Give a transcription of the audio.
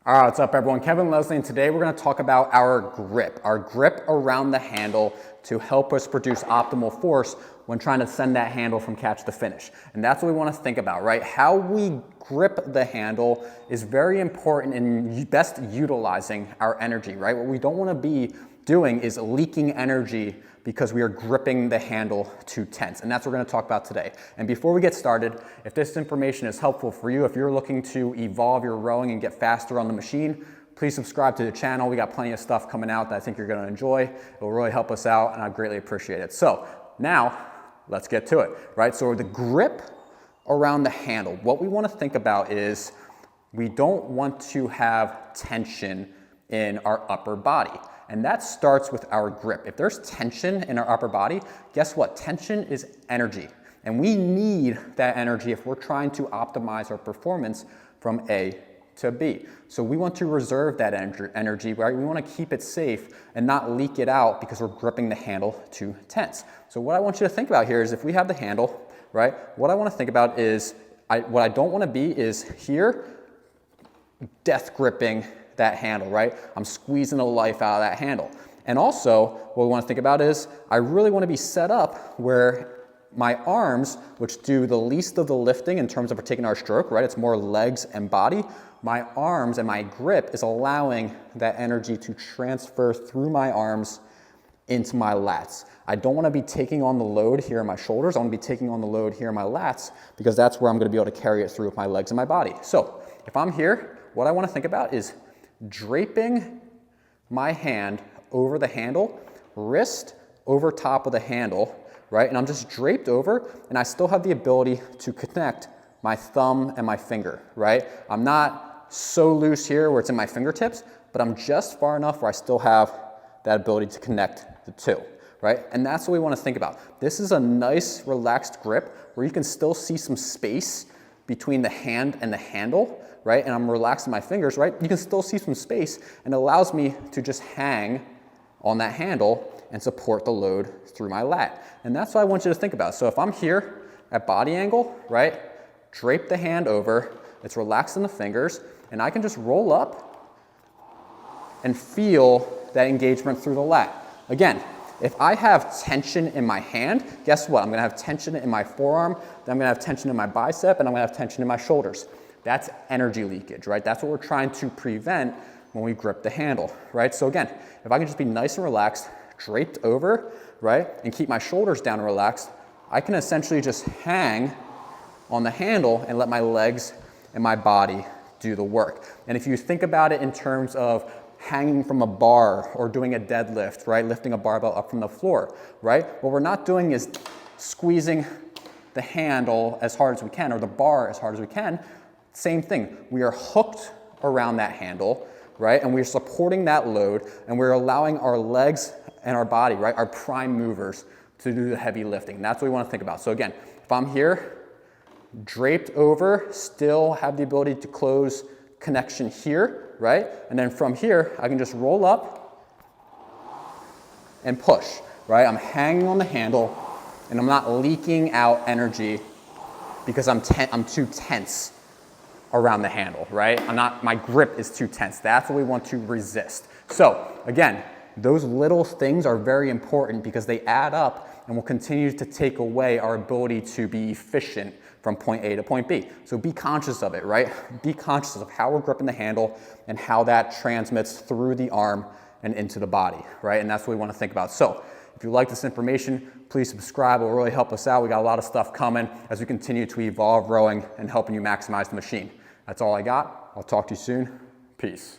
All right, what's up everyone? Kevin Leslie, and today we're going to talk about our grip around the handle to help us produce optimal force when trying to send that handle from catch to finish. And that's what we want to think about, right? How we grip the handle is very important in best utilizing our energy, right? What we don't want to be doing is leaking energy because we are gripping the handle too tense. And that's what we're going to talk about today. And before we get started, if this information is helpful for you, if you're looking to evolve your rowing and get faster on the machine, please subscribe to the channel. We got plenty of stuff coming out that I think you're going to enjoy. It will really help us out, and I greatly appreciate it. So now let's get to it, right? So the grip around the handle, what we want to think about is we don't want to have tension in our upper body. And that starts with our grip. If there's tension in our upper body, guess what? Tension is energy. And we need that energy if we're trying to optimize our performance from A to B. So we want to reserve that energy, right? We want to keep it safe and not leak it out because we're gripping the handle too tense. So what I want you to think about here is if we have the handle, right? What I want to think about is, what I don't want to be is here, death gripping that handle, right? I'm squeezing the life out of that handle. And also, what we want to think about is, I really want to be set up where my arms, which do the least of the lifting in terms of taking our stroke, right? It's more legs and body. My arms and my grip is allowing that energy to transfer through my arms into my lats. I don't want to be taking on the load here in my shoulders. I want to be taking on the load here in my lats because that's where I'm going to be able to carry it through with my legs and my body. So if I'm here, what I want to think about is draping my hand over the handle, wrist over top of the handle, right? And I'm just draped over, and I still have the ability to connect my thumb and my finger, right? I'm not so loose here where it's in my fingertips, but I'm just far enough where I still have that ability to connect the two, right? And that's what we want to think about. This is a nice relaxed grip where you can still see some space between the hand and the handle, right? And I'm relaxing my fingers, right? You can still see some space, and it allows me to just hang on that handle and support the load through my lat. And that's what I want you to think about. So if I'm here at body angle, right? Drape the hand over, it's relaxing the fingers, and I can just roll up and feel that engagement through the lat. Again, if I have tension in my hand, guess what? I'm gonna have tension in my forearm, then I'm gonna have tension in my bicep, and I'm gonna have tension in my shoulders. That's energy leakage, right? That's what we're trying to prevent when we grip the handle, right? So again, if I can just be nice and relaxed, draped over, right? And keep my shoulders down and relaxed, I can essentially just hang on the handle and let my legs and my body do the work. And if you think about it in terms of hanging from a bar or doing a deadlift, right? Lifting a barbell up from the floor, right? What we're not doing is squeezing the handle as hard as we can or the bar as hard as we can. Same thing, we are hooked around that handle, right? And we're supporting that load, and we're allowing our legs and our body, right? Our prime movers to do the heavy lifting. And that's what we want to think about. So again, if I'm here, draped over, still have the ability to close connection here, right? And then from here, I can just roll up and push, right? I'm hanging on the handle, and I'm not leaking out energy because I'm too tense around the handle, right? My grip is too tense. That's what we want to resist. So again, those little things are very important because they add up and will continue to take away our ability to be efficient from point A to point B. So be conscious of it, right? Be conscious of how we're gripping the handle and how that transmits through the arm and into the body, right? And that's what we want to think about. So if you like this information, please subscribe. It will really help us out. We got a lot of stuff coming as we continue to evolve rowing and helping you maximize the machine. That's all I got. I'll talk to you soon. Peace.